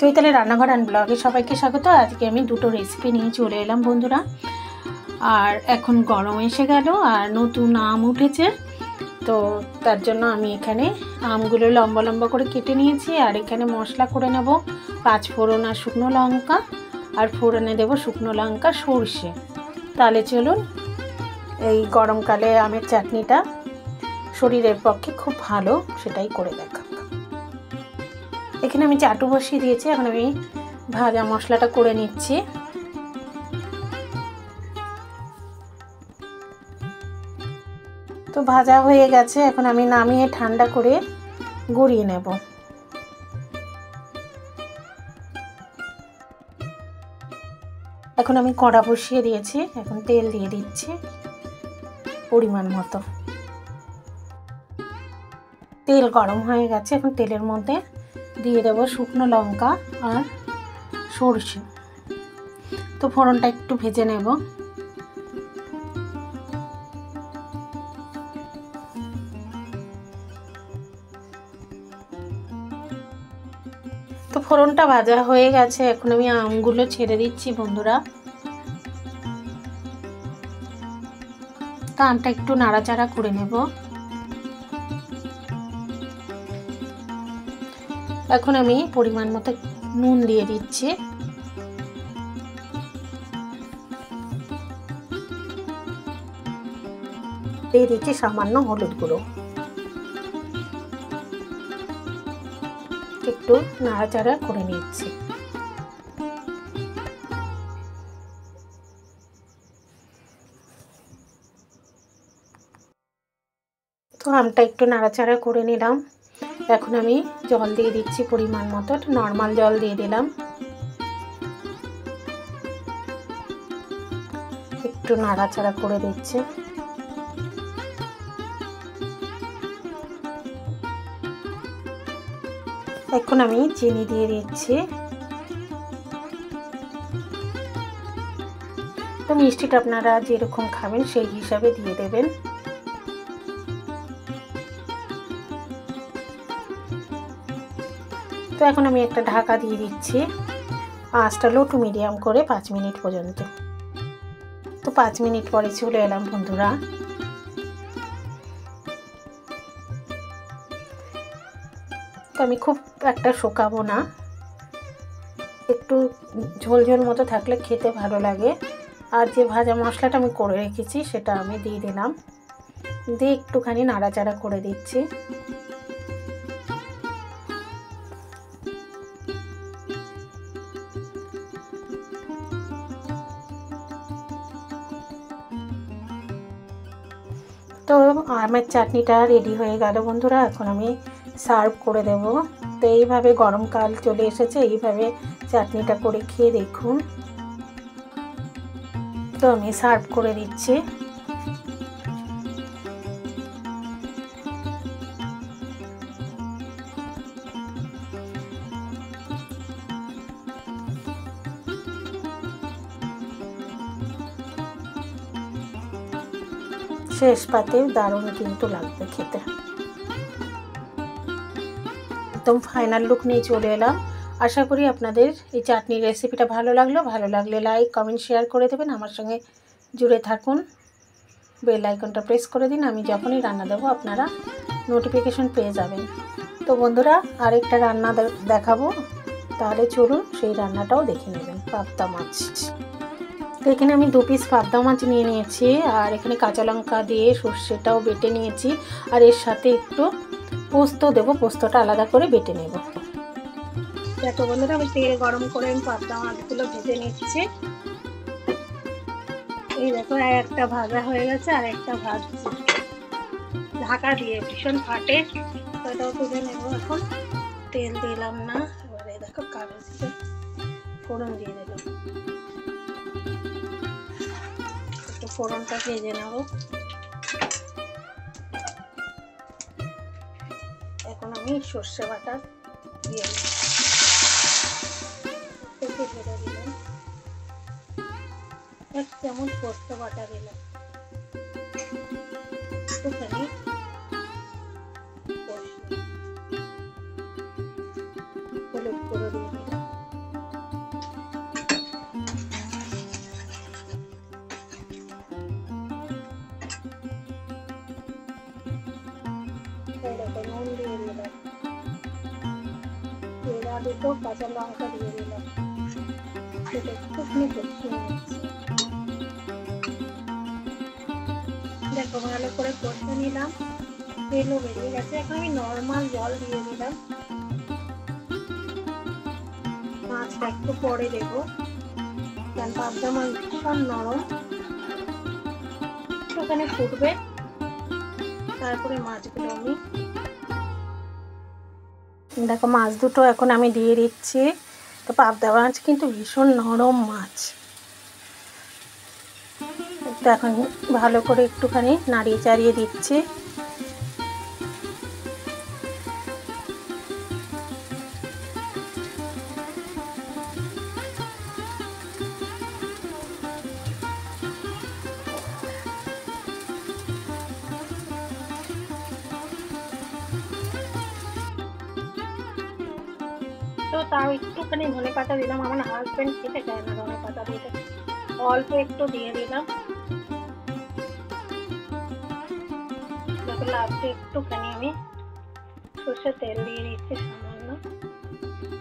চৈতালি রান্নাঘর অ্যান্ড ব্লগে সবাইকে স্বাগত। আজকে আমি দুটো রেসিপি নিয়ে চলে এলাম বন্ধুরা। আর এখন গরম এসে গেল আর নতুন আম উঠেছে, তো তার জন্য আমি এখানে আমগুলো লম্বা লম্বা করে কেটে নিয়েছি। আর এখানে মশলা করে নেব 5 ফোড়ন আর শুকনো লঙ্কা, আর ফোড়নে দেব শুকনো লঙ্কা সরষে। তাহলে চলুন, এই গরমকালে আমের চাটনিটা শরীরের পক্ষে খুব ভালো, সেটাই করে দেখা। এখানে আমি চাটু বসিয়ে দিয়েছি, এখন আমি ভাজা মশলাটা করে নিচ্ছি। তো ভাজা হয়ে গেছে, এখন আমি নামিয়ে ঠান্ডা করে গড়িয়ে নেব। এখন আমি কড়া বসিয়ে দিয়েছি, এখন তেল দিয়ে দিচ্ছি পরিমাণ মতো। তেল গরম হয়ে গেছে, এখন তেলের মধ্যে দিয়ে দেবো শুকনো লঙ্কা আর সরষে। তো ফোড়নটা একটু ভেজে নেব। তো ফোড়নটা ভাজা হয়ে গেছে, এখন আমি আমগুলো ছেড়ে দিচ্ছি বন্ধুরা। তো আমটা একটু নাড়াচাড়া করে নেব। এখন আমি পরিমাণ মতো নুন দিয়ে দিচ্ছি। দিয়ে দিচ্ছি সামান্য হলুদ গুঁড়ো। একটু নাড়াচাড়া করে নিচ্ছি। তো আমটা একটু নাড়াচাড়া করে নিলাম, এখন আমি জল দিয়ে দিচ্ছি পরিমাণ মতো। নর্মাল জল দিয়ে দিলাম, একটু নাড়াচাড়া করে দিচ্ছি। এখন আমি চিনি দিয়ে দিচ্ছি। তো মিষ্টিটা আপনারা যেরকম খাবেন সেই হিসাবে দিয়ে দেবেন। তো এখন আমি একটা ঢাকা দিয়ে দিচ্ছি, আঁচটা লো টু মিডিয়াম করে 5 মিনিট পর্যন্ত। তো 5 মিনিট পরে চলে এলাম বন্ধুরা। তো আমি খুব একটা শুকাবো না, একটু ঝোল ঝোল মতো থাকলে খেতে ভালো লাগে। আর যে ভাজা মশলাটা আমি করে রেখেছি সেটা আমি দিয়ে দিলাম, দিয়ে একটুখানি নাড়াচাড়া করে দিচ্ছি। তো আমের চাটনিটা রেডি হয়ে গেল বন্ধুরা, এখন আমি সার্ভ করে দেব। তো এইভাবে গরমকাল চলে এসেছে, এইভাবে চাটনিটা করে খেয়ে দেখুন। তো আমি সার্ভ করে দিচ্ছি। শেষ পাতে দারুণ কিন্তু লাগবে খেতে। একদম ফাইনাল লুক নিয়ে চলে এলাম। আশা করি আপনাদের এই চাটনির রেসিপিটা ভালো লাগলে লাইক কমেন্ট শেয়ার করে দেবেন। আমার সঙ্গে জুড়ে থাকুন, বেল আইকনটা প্রেস করে দিন, আমি যখনই রান্না দেবো আপনারা নোটিফিকেশন পেয়ে যাবেন। তো বন্ধুরা আরেকটা রান্না দেখাবো, তাহলে চলুন সেই রান্নাটাও দেখে নেবেন। পাবদা মাছ। তো এখানে আমি 2 পিস পাবদা মাছ নিয়ে নিয়েছি, আর এখানে কাঁচা লঙ্কা দিয়ে সর্ষেটাও বেটে নিয়েছি, আর এর সাথে একটু পোস্ত দেবো, পোস্তটা আলাদা করে বেটে নেব। দেখো বন্ধুরা, আমি তেল গরম করে আমি পাবদা মাছগুলো ভেজে নিচ্ছি। এই দেখো একটা ভাজা হয়ে গেছে আর একটা ভাজছি ঢাকা দিয়ে, ভীষণ ফাটে। তো এটাও তুলে নেব। এখন তেল দিলাম না, এবারে দেখো কাগজ দিয়ে ফোড়ন দিয়ে দিলাম। একটু ফোড়নটা ভেজে নেব। এখন আমি সর্ষে বাটা দিয়ে ঢেলে দিলাম, 1 চামচ পোস্ত বাটা দিলাম, একটুখানি হলুদ গুঁড়ো দিয়ে দিলাম, দুটো কাঁচা লঙ্কা দিয়ে দিলাম, সেটা একটুখানি কষিয়ে নিচ্ছি। দেখো ভালো করে কষে নিলাম, তেলও বেরিয়ে গেছে। এখন আমি নর্মাল জল দিয়ে দিলাম, মাছটা একটু পরে দেবো কারণ পাবদা মাছ ভীষণ নরম, ওখানে ফুটবে তারপরে মাছগুলো আমি দেখো মাছ দুটো এখন আমি দিয়ে দিচ্ছি। তো পাবদা মাছ কিন্তু ভীষণ নরম মাছ, তো এখন ভালো করে একটুখানি নাড়িয়ে চাড়িয়ে দিচ্ছি। তো তাও একটুখানি ধনে পাতা দিলাম, আমার হাজবেন্ড খেতে চায় না ধনে পাতা দিতে, অল্প একটু দিয়ে দিলাম। লাস্টে একটুখানি আমি সর্ষের তেল দিয়ে দিচ্ছি সামান্য,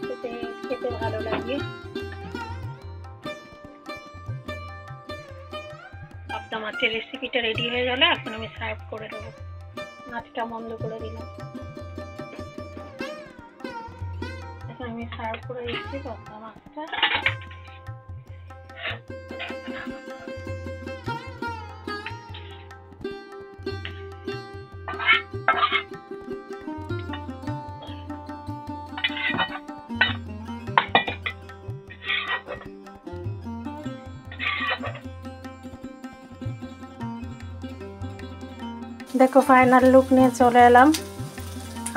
যাতে খেতে ভালো লাগে। পাবদা মাছের রেসিপিটা রেডি হয়ে গেলে এখন আমি সার্ভ করে দেবো। মাছটা বন্ধ করে দিলাম, এখন আমি সার্ভ করে দিচ্ছি পাবদা মাছটা। দেখো ফাইনাল লুক নিয়ে চলে এলাম।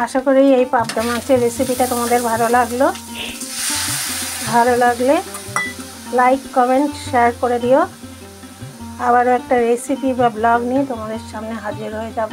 আশা করি এই পাবদা মাছের রেসিপিটা তোমাদের ভালো লাগলো। ভালো লাগলে লাইক কমেন্ট শেয়ার করে দিও। আবারও একটা রেসিপি বা ব্লগ নিয়ে তোমাদের সামনে হাজির হয়ে যাব।